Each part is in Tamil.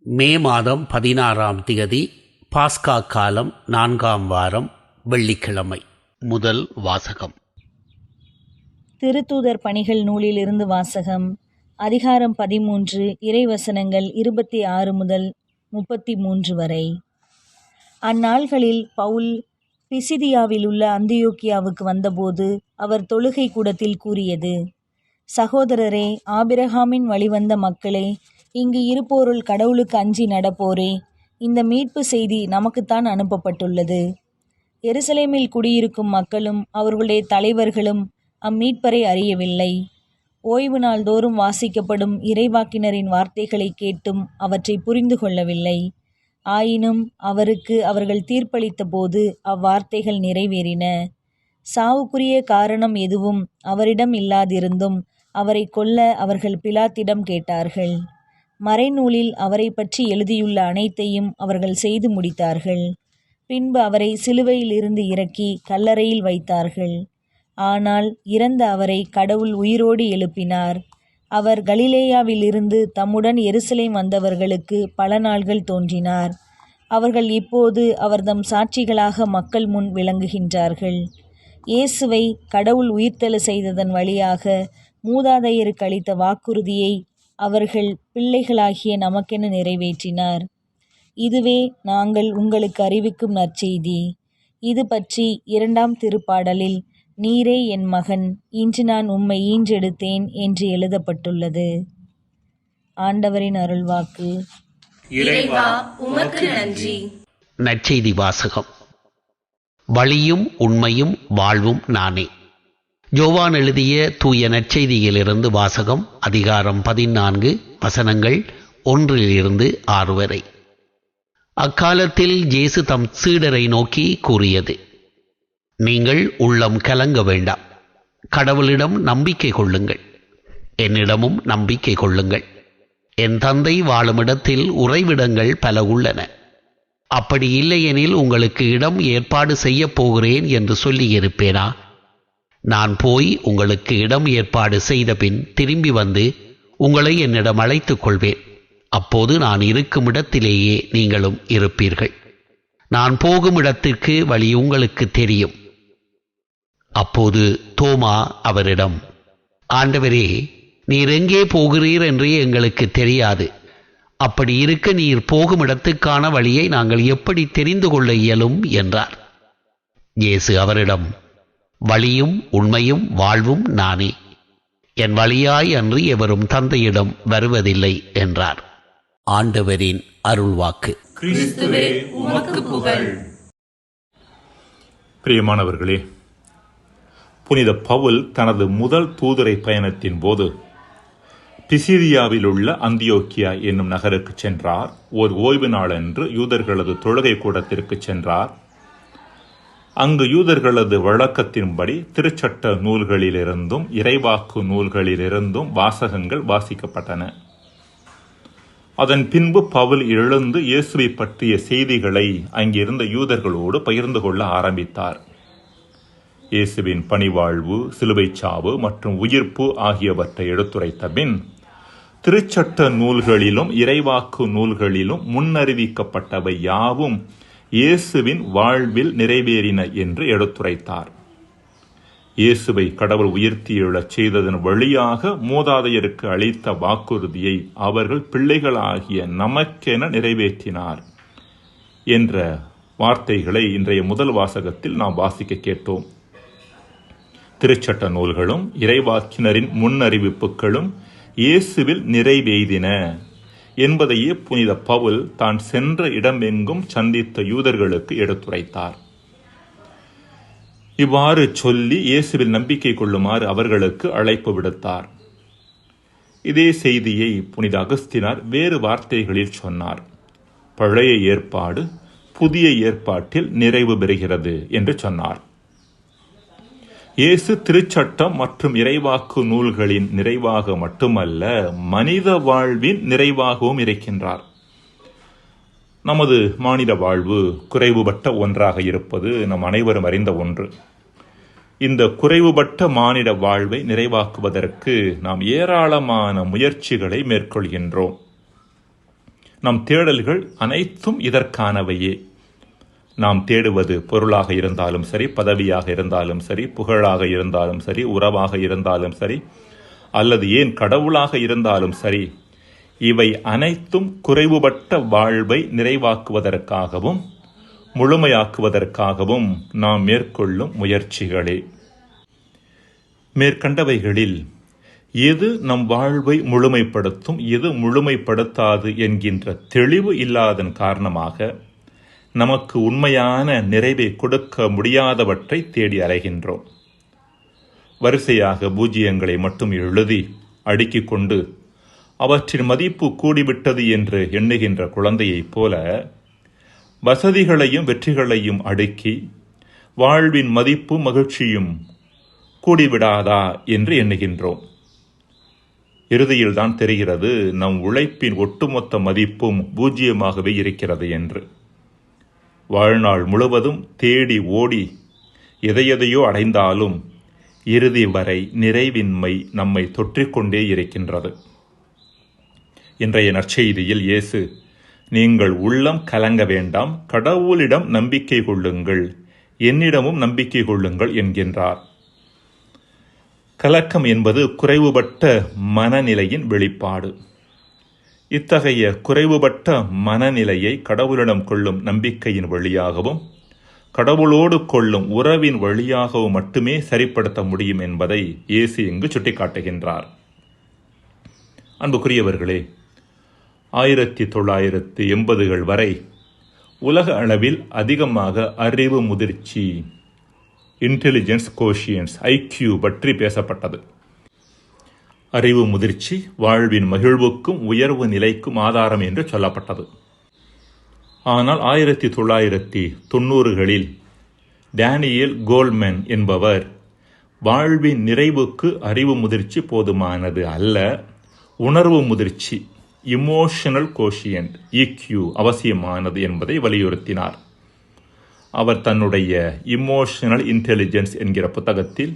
மே மாதம் 16ஆம் திகதி பாஸ்கா காலம் 4ஆம் வாரம் வெள்ளிக்கிழமை. முதல் வாசகம். திருத்தூதர் பணிகள் நூலிலிருந்து வாசகம். அதிகாரம் 13, இறைவசனங்கள் 26 முதல் 33 வரை. அந்நாள்களில் பவுல் பிசிதியாவில் உள்ள அந்தியோக்கியாவுக்கு வந்தபோது அவர் தொழுகை கூடத்தில் கூறியது: சகோதரரே, ஆபிரகாமின் வழிவந்த மக்களே, இங்கு இருப்போருள் கடவுளுக்கு அஞ்சி நடப்போரே, இந்த மீட்பு செய்தி நமக்குத்தான் அனுப்பப்பட்டுள்ளது. எருசலேமில் குடியிருக்கும் மக்களும் அவர்களுடைய தலைவர்களும் அம்மீட்பரை அறியவில்லை. ஓய்வு நாள் தோறும் வாசிக்கப்படும் இறைவாக்கினரின் வார்த்தைகளை கேட்டும் அவற்றை புரிந்து கொள்ளவில்லை. ஆயினும் அவருக்கு அவர்கள் தீர்ப்பளித்த போது அவ்வார்த்தைகள் நிறைவேறின. சாவுக்குரிய காரணம் எதுவும் அவரிடம் இல்லாதிருந்தும் அவரை கொல்ல அவர்கள் பிலாத்திடம் கேட்டார்கள். மறைநூலில் அவரை பற்றி எழுதியுள்ள அனைத்தையும் அவர்கள் செய்து முடித்தார்கள். பின்பு அவரை சிலுவையில் இருந்து இறக்கி கல்லறையில் வைத்தார்கள். ஆனால் இறந்த அவரை கடவுள் உயிரோடு எழுப்பினார். அவர் கலிலேயாவில் இருந்து தம்முடன் எருசலேம் வந்தவர்களுக்கு பல நாள்கள் தோன்றினார். அவர்கள் இப்போது அவர்தம் சாட்சிகளாக மக்கள் முன் விளங்குகின்றார்கள். இயேசுவை கடவுள் உயிர்த்தெழ செய்ததன் வழியாக மூதாதையருக்கு அளித்த வாக்குறுதியை அவர்கள் பிள்ளைகளாகிய நமக்கென நிறைவேற்றினார். இதுவே நாங்கள் உங்களுக்கு அறிவிக்கும் நற்செய்தி. இது பற்றி 2ஆம் திருப்பாடலில் நீரே என் மகன், இன்று நான் உம்மை ஈன்றெடுத்தேன் என்று எழுதப்பட்டுள்ளது. ஆண்டவரின் அருள்வாக்கு. இறைவா, உமக்கு நன்றி. நற்செய்தி வாசகம். வழியும் உண்மையும் வாழ்வும் நானே. யோவான் எழுதிய தூய நற்செய்தியிலிருந்து வாசகம். அதிகாரம் 14, வசனங்கள் 1-6 வரை. அக்காலத்தில் இயேசு தம் சீடரை நோக்கி கூறியது: நீங்கள் உள்ளம் கலங்க வேண்டாம். கடவுளிடம் நம்பிக்கை கொள்ளுங்கள், என்னிடமும் நம்பிக்கை கொள்ளுங்கள். என் தந்தை வாழுமிடத்தில் உறைவிடங்கள் பல உள்ளன. அப்படி இல்லையெனில் உங்களுக்கு இடம் ஏற்பாடு செய்யப் போகிறேன் என்று சொல்லியிருப்பேனா? நான் போய் உங்களுக்கு இடம் ஏற்பாடு செய்த பின் திரும்பி வந்து உங்களை என்னிடம் அழைத்துக் கொள்வேன். அப்போது நான் இருக்கும் இடத்திலேயே நீங்களும் இருப்பீர்கள். நான் போகும் இடத்திற்கு வழி உங்களுக்கு தெரியும். அப்போது தோமா அவரிடம்: ஆண்டவரே, நீர் எங்கே போகிறீர் என்று எங்களுக்கு தெரியாது. அப்படி இருக்க நீர் போகும் இடத்துக்கான வழியை நாங்கள் எப்படி தெரிந்து கொள்ள இயலும் என்றார். இயேசு அவரிடம்: வழியும் உண்மையும் வாழ்வும் நானே. என் வழியாய் அன்று எவரும் தந்தையிடம் வருவதில்லை என்றார். ஆண்டவரின் அருள்வாக்கு. கிறிஸ்துவே, உமக்கு புகழ். பிரியமானவர்களே, புனித பவுல் தனது முதல் தூதுரை பயணத்தின் போது பிசிதியாவில் உள்ள அந்தியோக்கியா என்னும் நகருக்கு சென்றார். ஓர் ஓய்வு நாளன்று யூதர்களது தொழுகை கூடத்திற்கு சென்றார். அங்கு யூதர்களது வழக்கத்தின்படி திருச்சட்ட நூல்களிலிருந்தும் இறைவாக்கு நூல்களிலிருந்தும் வாசகங்கள் வாசிக்கப்பட்டன. அதன் பின்பு பவுல் எழுந்து இயேசுவை பற்றிய செய்திகளை அங்கிருந்த யூதர்களோடு பகிர்ந்து கொள்ள ஆரம்பித்தார். இயேசுவின் பணிவாழ்வு, சிலுவைச் சாவு மற்றும் உயிர்ப்பு ஆகியவற்றை எடுத்துரைத்த பின் திருச்சட்ட நூல்களிலும் இறைவாக்கு நூல்களிலும் முன்னறிவிக்கப்பட்டவை யாவும் இயேசுவின் வாழ்வில் நிறைவேறின என்று எடுத்துரைத்தார். இயேசுவை கடவுள் உயிர்த்தியெழச் செய்ததன் வழியாக மூதாதையருக்கு அளித்த வாக்குறுதியை அவர்கள் பிள்ளைகளாகிய நமக்கென நிறைவேற்றினார் என்ற வார்த்தைகளை இன்றைய முதல் வாசகத்தில் நாம் வாசிக்க கேட்டோம். திருச்சட்ட நூல்களும் இறைவாக்கினரின் முன்னறிவிப்புகளும் இயேசுவில் நிறைவேறின என்பதையே புனித பவுல் தான் சென்ற இடமெங்கும் சந்தித்த யூதர்களுக்கு எடுத்துரைத்தார். இவ்வாறு சொல்லி இயேசுவில் நம்பிக்கை கொள்ளுமாறு அவர்களுக்கு அழைப்பு விடுத்தார். இதே செய்தியை புனித அகஸ்தினார் வேறு வார்த்தைகளில் சொன்னார். பழைய ஏற்பாடு புதிய ஏற்பாட்டில் நிறைவு பெறுகிறது என்று சொன்னார். இயேசு திருச்சட்டம் மற்றும் இறைவாக்கு நூல்களின் நிறைவாக மட்டுமல்ல, மனித வாழ்வின் நிறைவாகவும் இருக்கின்றார். நமது மானிட வாழ்வு குறைவுபட்ட ஒன்றாக இருப்பது நம் அனைவரும் அறிந்த ஒன்று. இந்த குறைவுபட்ட மானிட வாழ்வை நிறைவாக்குவதற்கு நாம் ஏராளமான முயற்சிகளை மேற்கொள்கின்றோம். நம் தேடல்கள் அனைத்தும் இதற்கானவையே. நாம் தேடுவது பொருளாக இருந்தாலும் சரி, பதவியாக இருந்தாலும் சரி, புகழாக இருந்தாலும் சரி, உறவாக இருந்தாலும் சரி, அல்லது ஏன் கடவுளாக இருந்தாலும் சரி, இவை அனைத்தும் குறைவுபட்ட வாழ்வை நிறைவாக்குவதற்காகவும் முழுமையாக்குவதற்காகவும் நாம் மேற்கொள்ளும் முயற்சிகளே. மேற்கண்டவைகளில் எது நம் வாழ்வை முழுமைப்படுத்தும், எது முழுமைப்படுத்தாது என்கின்ற தெளிவு இல்லாதன் காரணமாக நமக்கு உண்மையான நிறைவை கொடுக்க முடியாதவற்றை தேடி அலைகின்றோம். வரிசையாக பூஜ்ஜியங்களை மட்டும் எழுதி அடுக்கிக் கொண்டு அவற்றின் மதிப்பு கூடிவிட்டது என்று எண்ணுகின்ற குழந்தையைப் போல வசதிகளையும் வெற்றிகளையும் அடுக்கி வாழ்வின் மதிப்பும் மகிழ்ச்சியும் கூடிவிடாதா என்று எண்ணுகின்றோம். இறுதியில்தான் தெரிகிறது நம் உழைப்பின் ஒட்டுமொத்த மதிப்பும் பூஜ்ஜியமாகவே இருக்கிறது என்று. வாழ்நாள் முழுவதும் தேடி ஓடி எதையெதையோ அடைந்தாலும் இறுதி வரை நிறைவின்மை நம்மை தொற்றிக்கொண்டே இருக்கின்றது. இன்றைய நற்செய்தியில் இயேசு, நீங்கள் உள்ளம் கலங்க வேண்டாம், கடவுளிடம் நம்பிக்கை கொள்ளுங்கள், என்னிடமும் நம்பிக்கை கொள்ளுங்கள் என்கின்றார். கலக்கம் என்பது குறைவுபட்ட மனநிலையின் வெளிப்பாடு. இத்தகைய குறைவுபட்ட மனநிலையை கடவுளிடம் கொள்ளும் நம்பிக்கையின் வழியாகவும் கடவுளோடு கொள்ளும் உறவின் வழியாகவும் மட்டுமே சரிப்படுத்த முடியும் என்பதை இயேசு இங்கு சுட்டிக்காட்டுகின்றார். அன்புக்குரியவர்களே, 1980கள் வரை உலக அளவில் அதிகமாக அறிவு முதிர்ச்சி, இன்டெலிஜென்ஸ் கோஷியன்ஸ், IQ பற்றி பேசப்பட்டது. அறிவு முதிர்ச்சி வாழ்வின் மகிழ்வுக்கும் உயர்வு நிலைக்கும் ஆதாரம் என்று சொல்லப்பட்டது. ஆனால் 1990களில் டேனியல் கோல்மேன் என்பவர் வாழ்வின் நிறைவுக்கு அறிவு முதிர்ச்சி போதுமானது அல்ல, உணர்வு முதிர்ச்சி, இமோஷனல் கோஷியன்ட், EQ அவசியமானது என்பதை வலியுறுத்தினார். அவர் தன்னுடைய இமோஷனல் இன்டெலிஜென்ஸ் என்கிற புத்தகத்தில்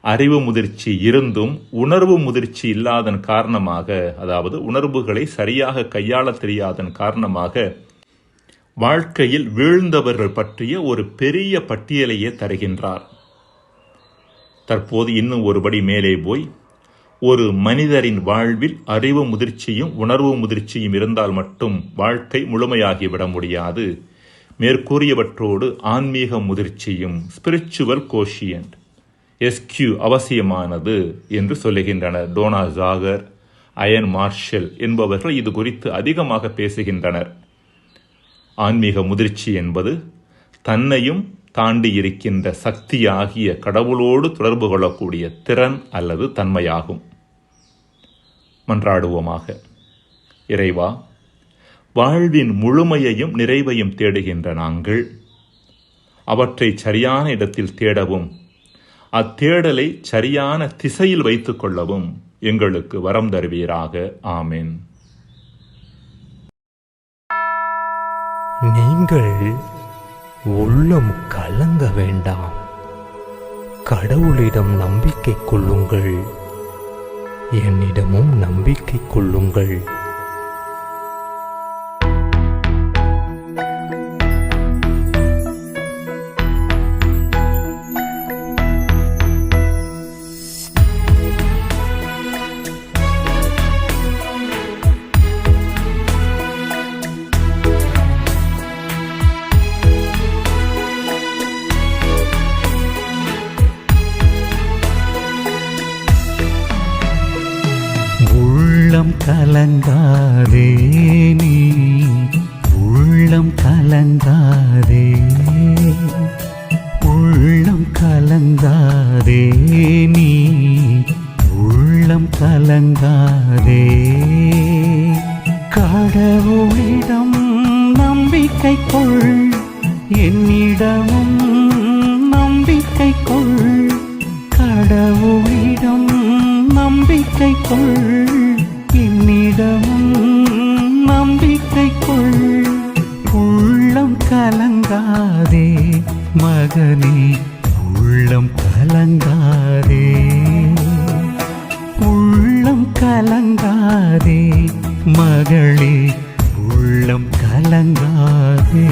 அறிவு முதிர்ச்சி இருந்தும் உணர்வு முதிர்ச்சி இல்லாதன் காரணமாக, அதாவது உணர்வுகளை சரியாக கையாள தெரியாதன் காரணமாக வாழ்க்கையில் வீழ்ந்தவர்கள் பற்றிய ஒரு பெரிய பட்டியலையே தருகின்றார். தற்போது இன்னும் ஒருபடி மேலே போய், ஒரு மனிதரின் வாழ்வில் அறிவு முதிர்ச்சியும் உணர்வு முதிர்ச்சியும் இருந்தால் மட்டும் வாழ்க்கை முழுமையாகிவிட முடியாது. மேற்கூறியவற்றோடு ஆன்மீக முதிர்ச்சியும், ஸ்பிரிச்சுவல் கோஷியன்ட், SQ அவசியமானது என்று சொல்லுகின்றனர். டோனா ஜாகர், அயன் மார்ஷல் என்பவர்கள் இது குறித்து அதிகமாக பேசுகின்றனர். ஆன்மீக முதிர்ச்சி என்பது தன்னையும் தாண்டி இருக்கின்ற சக்தியாகிய கடவுளோடு தொடர்பு கொள்ளக்கூடிய திறன் அல்லது தன்மையாகும். மன்றாடுவோமாக. இறைவா, வாழ்வின் முழுமையையும் நிறைவையும் தேடுகின்ற நாங்கள் அவற்றை சரியான இடத்தில் தேடவும் அத்தேடலை சரியான திசையில் வைத்துக் கொள்ளவும் எங்களுக்கு வரம் தருவீராக. ஆமென். நீங்கள் உள்ளம் கலங்க வேண்டாம், கடவுளிடம் நம்பிக்கை கொள்ளுங்கள், என்னிடமும் நம்பிக்கை கொள்ளுங்கள். கலங்காதே நீ, உள்ளம் கலங்காதே, உள்ளம் கலங்காதே நீ, உள்ளம் கலங்காதே. கடவுளிடம் நம்பிக்கை கொள், என்னிடமும் நம்பிக்கை கொள். கடவுளிடம் நம்பிக்கை கொள், என்னிடமும் நம்பிக்கை கொள். உள்ளம் கலங்காதே மகனே, உள்ளம் கலங்காதே, உள்ளம் கலங்காதே மகளே, உள்ளம் கலங்காதே.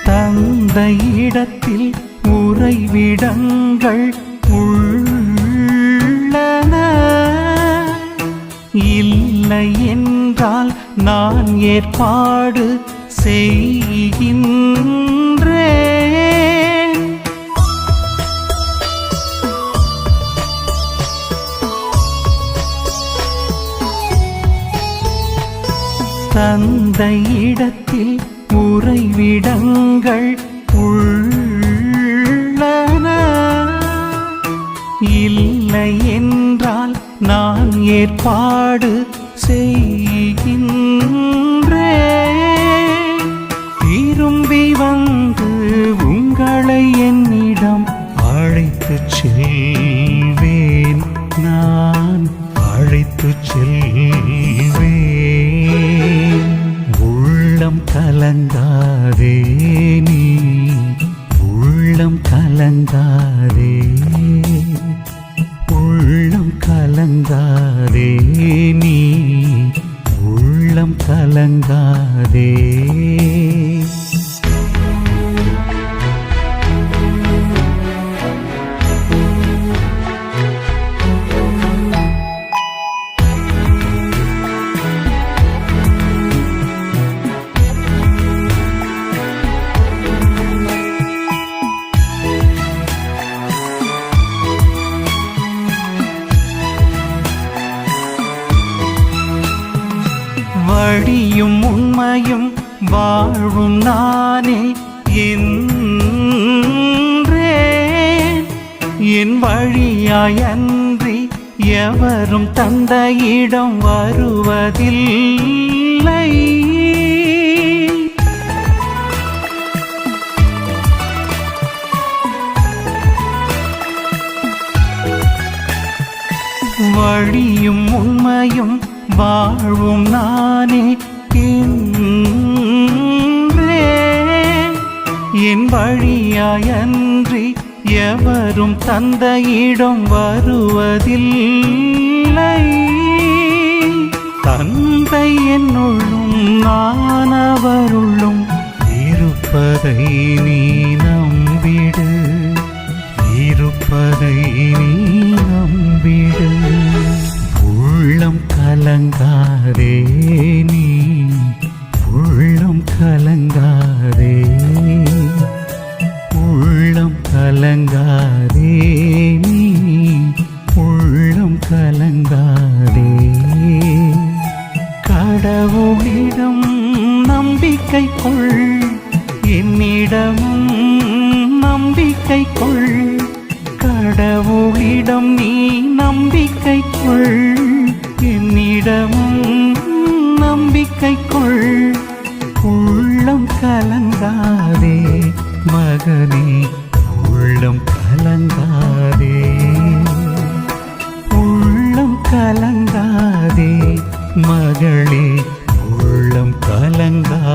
தந்தையிடத்தில் உறைவிடங்கள் உள்ளன, இல்லை என்றால் நான் ஏற்பாடு செய்கின்றேன். தந்தையிடத்தில் உறைவிடங்கள் உள்ளன, இல்லை என்றால் நான் ஏற்பாடு செய்கின்றேன். திரும்பி வந்து உங்களை என்னிடம் அழைத்துச் செல்வேன், நான் அழைத்துச் செல்வேன். உள்ளம் கலங்காதே நீ, உள்ளம் கலங்காதே, உள்ளம் கலங்காதே நீ, உள்ளம் கலங்காதே. வழியும் உண்மையும் வாழும் நானே என்றேன். என் வழியாய் அன்றி எவரும் தந்தையிடம் வருவதில்லை. வழியும் உண்மையும் வாழும் நானே என்றேன். என் வழியாய் அன்றி எவரும் தந்தையிடம் வருவதில்லை. தந்தை என்னுள்ளும் நான் அவருள்ளும் இருப்பதை நீ நம்பிடு, இருப்பதை நீ நம்பிடு. உள்ளம் கலங்காதே நீ, உள்ளம் கலங்காதே, உள்ளம் கலங்காதே நீ, உள்ளம் கலங்காதே. கடவுளிடம் நம்பிக்கை கொள், என்னிடமும் நம்பிக்கை கொள். கடவுளிடம் நீ நம்பிக்கை கொள், என்னிடமும் நம்பிக்கை கொள். உள்ளம் கலங்காதே மகனே, உள்ளம் கலங்காதே, உள்ளம் கலங்காதே மகளே, உள்ளம் கலங்காதே.